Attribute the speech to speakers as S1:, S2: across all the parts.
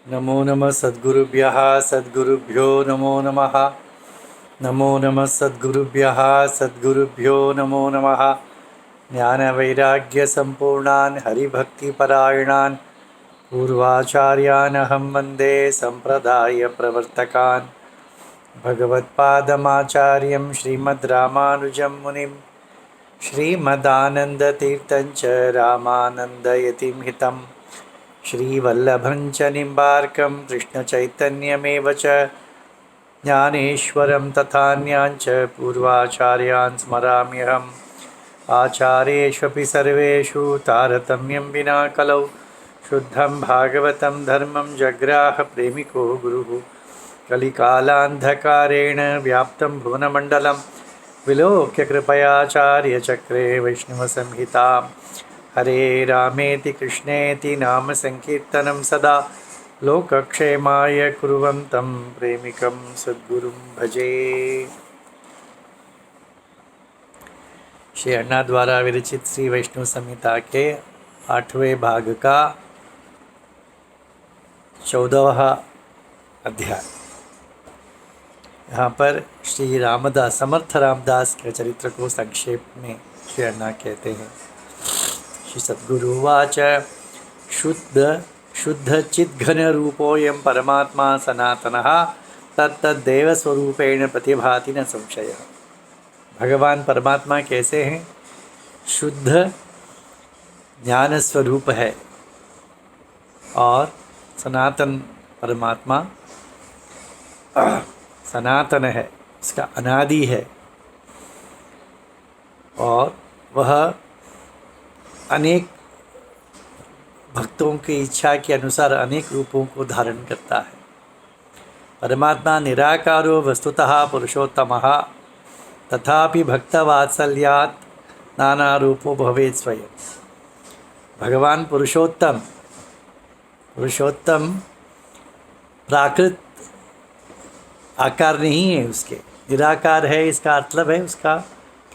S1: नमो नमः सद्गुरुभ्यः सद्गुरुभ्यो नमो नमः। नमो नमः सद्गुरुभ्यः सद्गुरुभ्यो नमो नमः। ज्ञानवैराग्यसम्पूर्णान् हरिभक्तिपरायणान् पूर्वाचार्यान् अहं वन्दे सम्प्रदायप्रवर्तकान्। भगवत्पादमाचार्यं श्रीमद्रामानुजं मुनिं श्रीमदानन्दतीर्थं च रामानन्दयतिं हितं श्रीवल्लभं च निम्बार्कं कृष्णचैतन्यमेव च ज्ञानेश्वरं तथान्याञ्च पूर्वाचार्यान् स्मराम्यहम्। आचार्येष्वपि सर्वेषु तारतम्यं विना कलौ शुद्धं भागवतं धर्मं जग्राहप्रेमिको गुरुः। कलिकालान्धकारेण व्याप्तं भुवनमण्डलं विलोक्य कृपयाचार्यचक्रे वैष्णवसंहितां हरे रामेति कृष्णेति नाम संकीर्तनं सदा लोकक्षेमाय कुर्वन्तं प्रेमिकं सद्गुरुं भजे। श्री अन्ना द्वारा विरचित श्री वैष्णव संहिता के 8वें भाग का 14वां अध्याय। यहाँ पर श्री रामदास समर्थ रामदास के चरित्र को संक्षेप में श्री अन्ना कहते हैं। श्री सद्गुरुवाच शुद्ध चिद्घन रूपोऽयं परमात्मा सनातनः तत्तद्देव स्वरूपेण प्रतिभाति न संशयः। भगवान परमात्मा कैसे हैं? शुद्ध ज्ञान स्वरूप है और सनातन परमात्मा सनातन है, उसका अनादि है और वह अनेक भक्तों की इच्छा के अनुसार अनेक रूपों को धारण करता है। परमात्मा निराकारो वस्तुतः पुरुषोत्तमः तथापि भक्तवात्सल्यात् नाना रूपो भवेत् स्वयं। भगवान पुरुषोत्तम प्राकृत आकार नहीं है, उसके निराकार है। इसका मतलब है उसका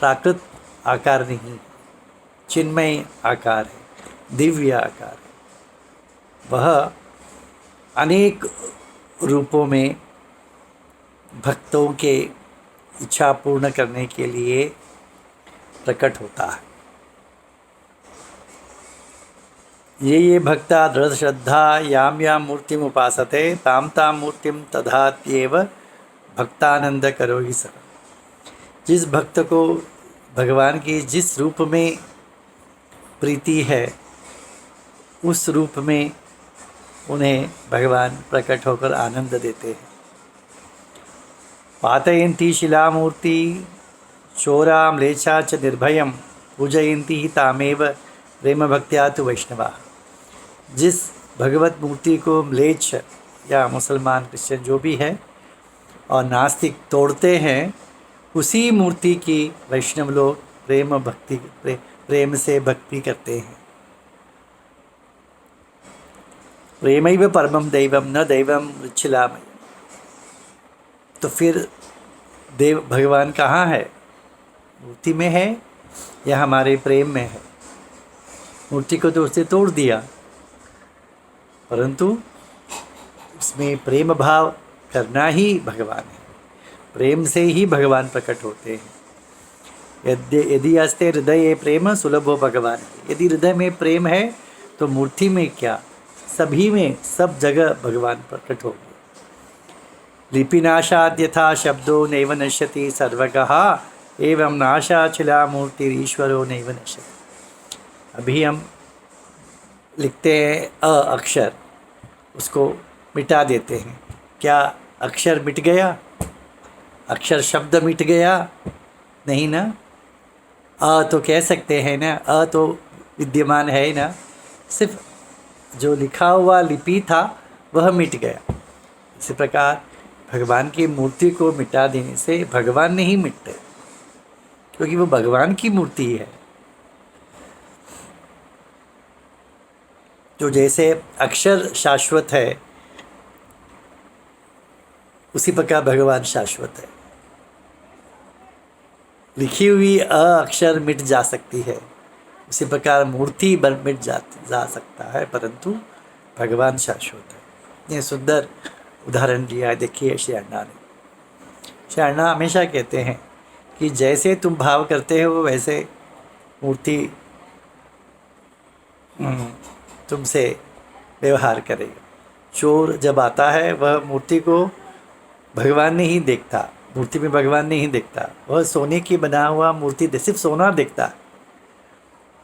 S1: प्राकृत आकार नहीं है, चिन्मय आकार है, दिव्य आकार है। वह अनेक रूपों में भक्तों के इच्छा पूर्ण करने के लिए प्रकट होता है। ये भक्ता दृढ़ श्रद्धा याम याम मूर्तिम उपासते ताम ताम मूर्तिम तथात्येव भक्तानंद करो ही सर। जिस भक्त को भगवान की जिस रूप में प्रीति है उस रूप में उन्हें भगवान प्रकट होकर आनंद देते हैं। पातयन्ति शिलामूर्ति चोरा म्लेच्छा च निर्भयं पूजयन्ति ही तामेव प्रेम भक्त्या तु वैष्णवा। जिस भगवत मूर्ति को म्लेच्छ या मुसलमान क्रिश्चियन जो भी है और नास्तिक तोड़ते हैं, उसी मूर्ति की वैष्णव लोग प्रेम से भक्ति करते हैं। प्रेमैव परमं दैवं न दैवं रुचिलामय। तो फिर देव भगवान कहाँ है? मूर्ति में है या हमारे प्रेम में है? मूर्ति को तो उसने तोड़ दिया, परंतु उसमें प्रेम भाव करना ही भगवान है। प्रेम से ही भगवान प्रकट होते हैं। यदि अस्ते हृदय प्रेम सुलभो भगवान। यदि हृदय में प्रेम है तो मूर्ति में क्या, सभी में सब जगह भगवान प्रकट होंगे। लिपिनाशाद् यथा शब्दो नैव नश्यति सर्वगः एवं नाशाचिला मूर्तिरीश्वरो नैव नश्यति। अभी हम लिखते हैं अ अक्षर, उसको मिटा देते हैं। क्या अक्षर मिट गया? अक्षर शब्द मिट गया? नहीं ना। अ तो कह सकते हैं ना, अ तो विद्यमान है ना। सिर्फ जो लिखा हुआ लिपि था वह मिट गया। इसी प्रकार भगवान की मूर्ति को मिटा देने से भगवान नहीं मिटते, क्योंकि वो भगवान की मूर्ति है। तो जैसे अक्षर शाश्वत है उसी प्रकार भगवान शाश्वत है। लिखी हुई अ अक्षर मिट जा सकती है, उसी प्रकार मूर्ति मिट जा सकता है, परंतु भगवान शाश्वत है। इतने सुंदर उदाहरण दिया है। देखिए श्री अण्णा ने, श्री अण्णा हमेशा कहते हैं कि जैसे तुम भाव करते हो वैसे मूर्ति तुमसे व्यवहार करेगा। चोर जब आता है वह मूर्ति को भगवान नहीं देखता, मूर्ति में भगवान नहीं देखता, वह सोने की बना हुआ मूर्ति सिर्फ सोना देखता,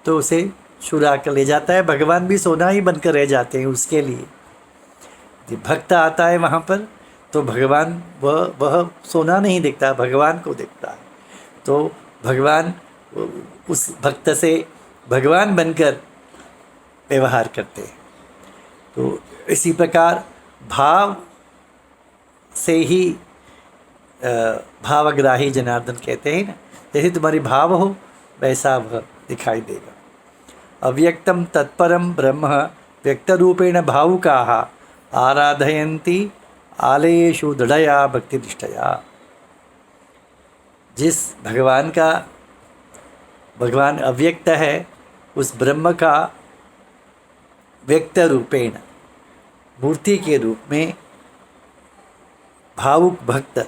S1: तो उसे चुरा कर ले जाता है। भगवान भी सोना ही बनकर रह जाते हैं उसके लिए। जब भक्त आता है वहाँ पर तो भगवान वह सोना नहीं देखता, भगवान को देखता है। तो भगवान उस भक्त से भगवान बनकर व्यवहार करते हैं। तो इसी प्रकार भाव से ही भावग्राही जनार्दन कहते हैं ना, जैसे तुम्हारी भाव हो वैसा वह दिखाई देगा। अव्यक्तम तत्परम ब्रह्म व्यक्तरूपेण भावुकाः आराधयन्ति आलयेषु दृढ़या भक्तिनिष्ठया। जिस भगवान अव्यक्त है, उस ब्रह्म का व्यक्त रूपेण मूर्ति के रूप में भावुक भक्त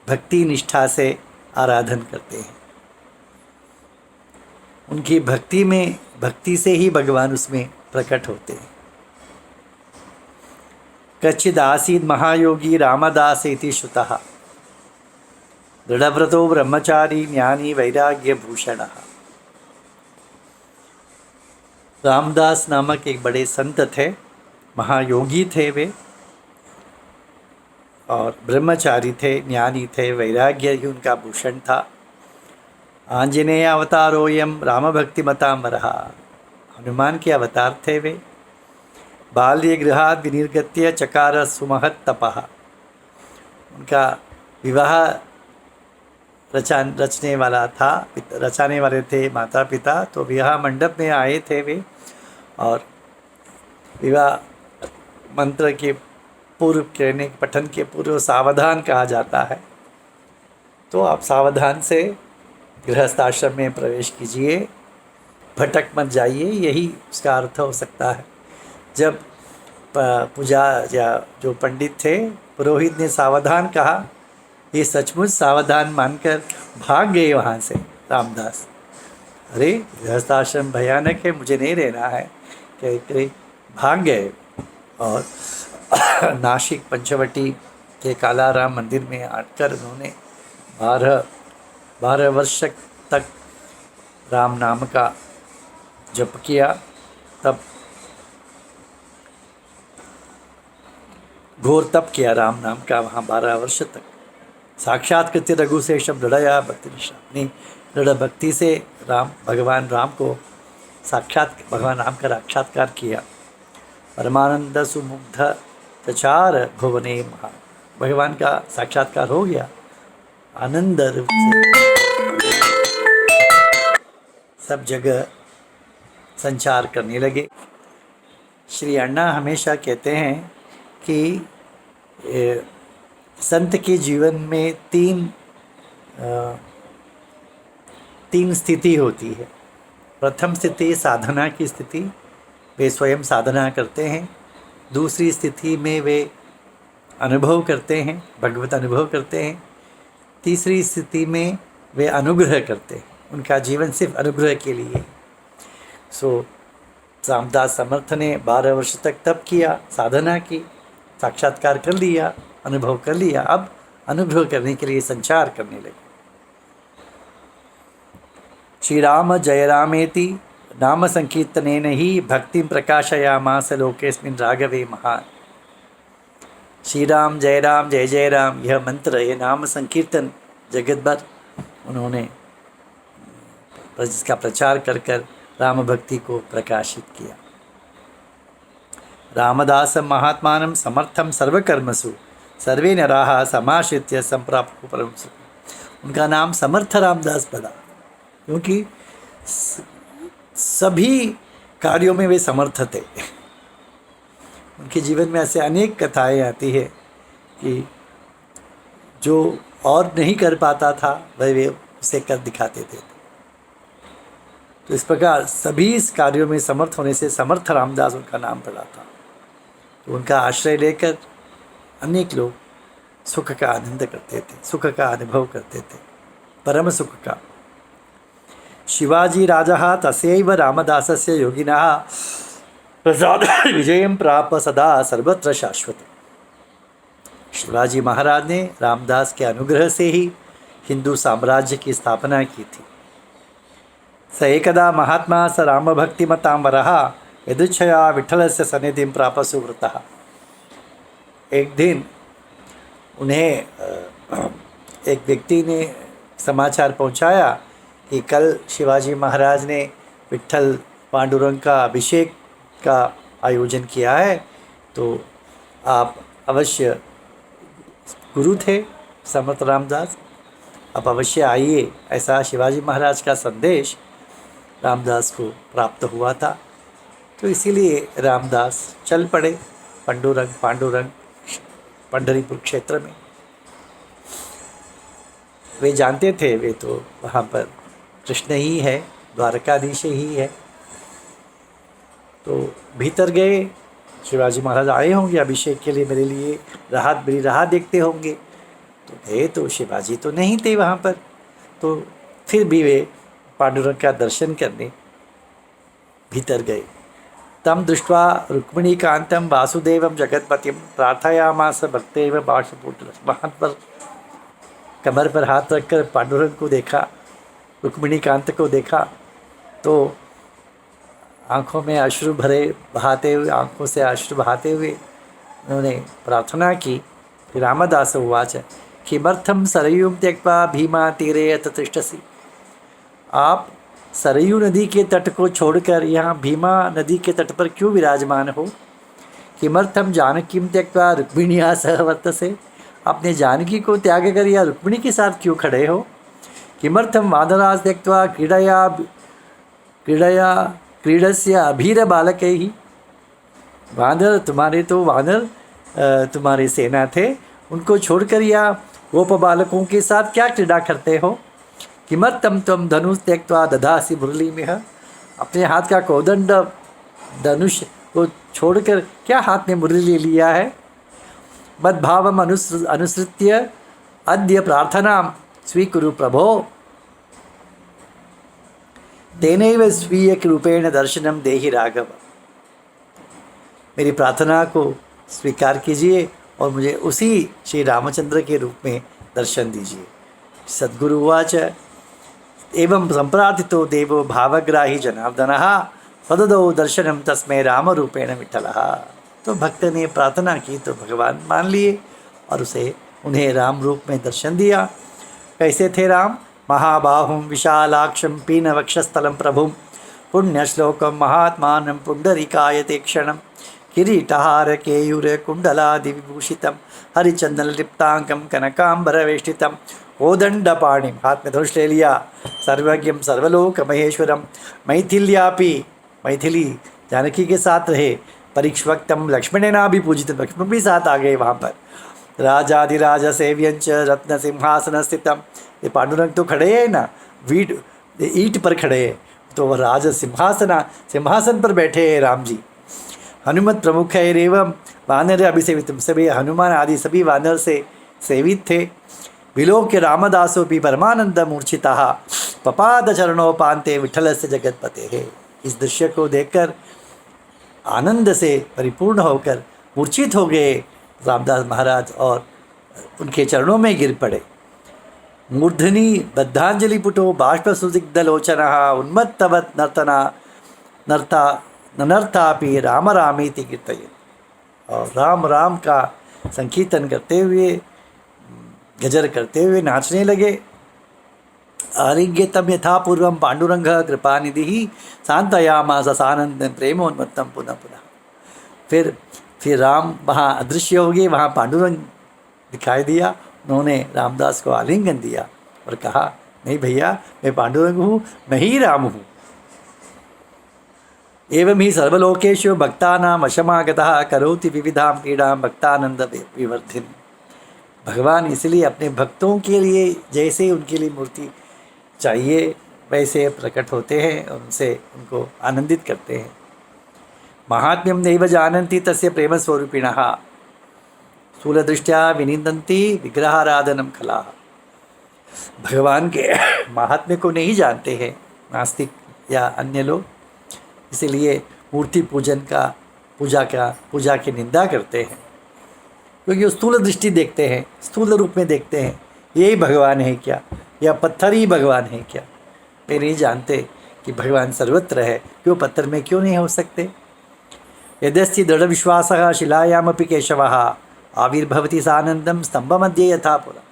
S1: भक्ति निष्ठा से आराधन करते हैं। उनकी भक्ति से ही भगवान उसमें प्रकट होते हैं। कच्चिद आसीद महायोगी रामदास इति श्रुतः दृढ़व्रतो ब्रह्मचारी ज्ञानी वैराग्य भूषणः। रामदास नामक एक बड़े संत थे, महायोगी थे वे, और ब्रह्मचारी थे, ज्ञानी थे, वैराग्य ही उनका भूषण था। आंजनेय अवतारोयम राम भक्ति मतांबरः, हनुमान के अवतार थे वे। बाल्य गृहात् विनिर्गत्य चकार सुमहत् तपः, उनका विवाह रचने वाले थे माता पिता, तो विवाह मंडप में आए थे वे, और विवाह मंत्र के पूर्व पठन के पूर्व सावधान कहा जाता है। तो आप सावधान से गृहस्थाश्रम में प्रवेश कीजिए, भटक मत जाइए, यही उसका अर्थ हो सकता है। जब पूजा या जो पंडित थे, पुरोहित ने सावधान कहा, ये सचमुच सावधान मानकर भाग गए वहाँ से रामदास। अरे गृहस्थाश्रम भयानक है, मुझे नहीं रहना है, कहते भाग गए। और नासिक पंचवटी के कालाराम मंदिर में आकर उन्होंने 12 वर्ष तक राम नाम का जप किया। तब घोर तप किया राम नाम का वहाँ 12 वर्ष तक। साक्षात्कृत्य रघुशेषम दृढ़या भक्ति निष्ठा, अपनी दृढ़ भक्ति से भगवान राम को भगवान राम का साक्षात्कार किया। परमानंद सुमुग्ध चचार भुवने महा, भगवान का साक्षात्कार हो गया, आनंद रूप से सब जगह संचार करने लगे। श्री अण्णा हमेशा कहते हैं कि संत के जीवन में तीन स्थिति होती है। प्रथम स्थिति साधना की स्थिति, वे स्वयं साधना करते हैं। दूसरी स्थिति में वे अनुभव करते हैं, भगवत अनुभव करते हैं। तीसरी स्थिति में वे अनुग्रह करते हैं, उनका जीवन सिर्फ अनुग्रह के लिए। रामदास समर्थ ने 12 वर्ष तक तप किया, साधना की, साक्षात्कार कर लिया, अनुभव कर लिया। अब अनुभव करने के लिए संचार करने लगे। श्री राम जय रामेति नाम संकीर्तनेन ही भक्तिं प्रकाशयामास लोकेस्मिन् राघवे महान। श्री राम जय जय राम, यह मंत्र, यह नाम संकीर्तन जगत भर उन्होंने इसका प्रचार कर राम भक्ति को प्रकाशित किया। रामदासं महात्मानं समर्थं सर्वकर्मसु सर्वे नराः समाश्रित्य संप्राप्तु परम सुखम्। उनका नाम समर्थ रामदास पड़ा, क्योंकि सभी कार्यों में वे समर्थ थे। उनके जीवन में ऐसे अनेक कथाएं आती है कि जो और नहीं कर पाता था वह वे उसे कर दिखाते थे। तो इस प्रकार सभी इस कार्यों में समर्थ होने से समर्थ रामदास उनका नाम पड़ा था। तो उनका आश्रय लेकर अनेक लोग सुख का आनंद करते थे, सुख का अनुभव करते थे, परम सुख का। शिवाजी राजा तस्यैव रामदासस्य योगिनः प्रसाद विजयं प्राप सदा सर्वत्र शाश्वत। शिवाजी महाराज ने रामदास के अनुग्रह से ही हिंदू साम्राज्य की स्थापना की थी। स एकदा महात्मा स रामभक्तिमतां वरः यदुच्छया विठ्ठलस्य सन्निधिं प्राप सुव्रतः। एक दिन उन्हें एक व्यक्ति ने समाचार पहुंचाया कि कल शिवाजी महाराज ने विठ्ठल पांडुरंग का अभिषेक का आयोजन किया है, तो आप अवश्य, गुरु थे समर्थ रामदास, आप अवश्य आइए। ऐसा शिवाजी महाराज का संदेश रामदास को प्राप्त हुआ था। तो इसीलिए रामदास चल पड़े पांडुरंग पंढरीपुर क्षेत्र में। वे जानते थे, वे तो वहाँ पर कृष्ण ही है, द्वारकाधीश ही है। तो भीतर गए, शिवाजी महाराज आए होंगे अभिषेक के लिए, मेरे लिए मेरी राह देखते होंगे। तो गए तो शिवाजी तो नहीं थे वहाँ पर, तो फिर भी वे पांडुरंग का दर्शन करने भीतर गए। तम दृष्ट्वा रुक्मिणीकांतं वासुदेवं जगत्पतिं प्रार्थयामास भक्तेव बाष्पपुत्र। वहाँ पर कमर पर हाथ रखकर पांडुरंग को देखा, रुक्मिणीकांत को देखा, तो आँखों में अश्रु बहाते हुए, आँखों से अश्रु बहाते हुए उन्होंने प्रार्थना की। रामदास उवाच किमर्थं सरयूं त्यक्त्वा भीमा तीरे अथ तिष्ठसि। आप सरयू नदी के तट को छोड़कर यहाँ भीमा नदी के तट पर क्यों विराजमान हो। किमर्थम जानकीं त्यक्त्वा रुक्मिण्या सह वर्तसे। आपने जानकी को त्याग कर या रुक्मिणी के साथ क्यों खड़े हो। किमर्थम वानरास त्यक्त्वा क्रीडस्य अभीर बालकैः। वानर तुम्हारे सेना थे, उनको छोड़कर या गोप बालकों के साथ क्या क्रीड़ा करते हो। किमर्थम त्वं धनुष त्यक्त्वा दधासि मुरलीमिह। अपने हाथ का कोदंड धनुष को छोड़कर क्या हाथ में मुरली ले लिया है। मद्भावम अनुसृत्य अद्य प्रार्थना स्वीकुरु प्रभो। तेनैव स्वीय रूपेण दर्शनम देहि राघव। मेरी प्रार्थना को स्वीकार कीजिए और मुझे उसी श्री रामचंद्र के रूप में दर्शन दीजिए। सद्गुरु उवाच एवं संप्रार्थितो देवो भावग्राही जनार्दनः तददौ दर्शनम तस्मै राम रूपेण विठ्ठलः। तो भक्त ने प्रार्थना की तो भगवान मान लिए और उन्हें राम रूप में दर्शन दिया। कैसे थे राम। महाबाहुं विशालाक्षं पीनवक्षस्थलं प्रभुं पुण्यश्लोकं महात्मानं पुण्डरीकायते क्षणं किरीटहार केयूर कुंडलादिविभूषितं हरिचंदनलिप्तांगं कनकांबरवेष्टितं कोदंडपाणिं। हाथ में धनुष ले लिया। सर्वज्ञं सर्वलोक महेश्वरम। मैथिली जानकी के साथ रहे। परिक्ष्वक्तम लक्ष्मणेना भी पूजित, लक्ष्मण भी साथ आ गए वहाँ पर। राजाधिराज सेव्यंच रत्न सिंहासन स्थितम। ये पांडुरंग तो खड़े हैं ना, ईंट पर खड़े हैं, तो वह राज सिंहासन पर बैठे हैं राम जी। हनुमत प्रमुख है एवं वानर अभिसेवित। सभी हनुमान आदि सभी वानर से सेवित थे। विलोक्य रामदासो भी परमानंद मूर्छिता पपाद चरणोपांते विठ्ठल से जगतपते है। इस दृश्य को देखकर आनंद से परिपूर्ण होकर मूर्छित हो गए रामदास महाराज और उनके चरणों में गिर पड़े। मूर्धनि बद्धांजलि पुटो बाष्पसुदिग्धलोचनः उन्मत्तवत् नर्तापि राम रामेति कीर्तयेत्। और राम राम का संकीर्तन करते हुए, गजर करते हुए नाचने लगे। आरिग्यतम यथा पूर्वम पांडुरंग कृपानिधि शांतयामास सानंद प्रेमोन्मत्तम पुनः पुनः। फिर राम वहाँ अदृश्य हो गए, वहाँ पांडुरंग दिखाई दिया। उन्होंने रामदास को आलिंगन दिया और कहा, नहीं भैया, मैं पांडुरंग हूँ, मैं ही राम हूँ। एवं ही सर्वलोकेषु भक्तानां वशमागतः करोति विविधां क्रीडां भक्तानंद विवर्धिनी। भगवान इसलिए अपने भक्तों के लिए जैसे उनके लिए मूर्ति चाहिए वैसे प्रकट होते हैं और उनको आनंदित करते हैं। महात्म्यं नैव जानन्ति तस्य प्रेमस्वरूपिणः स्थूलदृष्ट्या विनिन्दन्ति विग्रहाराधनं कला। भगवान के महात्म्य को नहीं जानते हैं नास्तिक या अन्य लोग, इसीलिए मूर्ति पूजा की निंदा करते हैं, क्योंकि वो स्थूल दृष्टि देखते हैं, स्थूल रूप में देखते हैं, यही भगवान है क्या, या पत्थर ही भगवान है क्या। वे नहीं जानते कि भगवान सर्वत्र है, क्यों पत्थर में क्यों नहीं हो सकते। यदस्ति दृढ़ विश्वासः शिलायामपि केशवः आविर्भवति सानंदम स्तंभ मध्य यथा पुरा।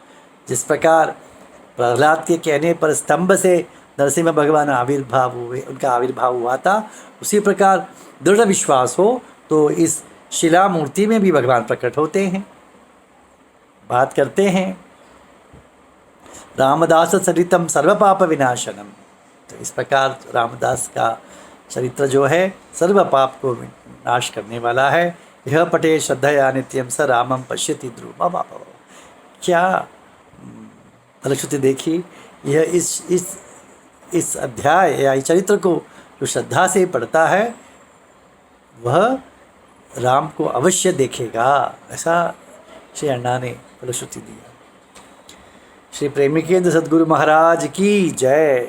S1: जिस प्रकार प्रहलाद के कहने पर स्तंभ से नरसिंह भगवान आविर्भाव हुए, उनका आविर्भाव हुआ था, उसी प्रकार दृढ़ विश्वास हो तो इस शिला मूर्ति में भी भगवान प्रकट होते हैं, बात करते हैं। रामदास चरितम सर्व पाप विनाशनम। तो इस प्रकार रामदास का चरित्र जो है सर्व पाप को नाश करने वाला है। यह पटे श्रद्धया नित्यम स रामम पश्यति ध्रुवम बाबा। क्या फलश्रुति देखी, यह इस अध्याय या इस चरित्र को जो श्रद्धा से पढ़ता है वह राम को अवश्य देखेगा, ऐसा श्री अण्णा ने फलश्रुति दिया। श्री प्रेमिकेंद्र सद्गुरु महाराज की जय।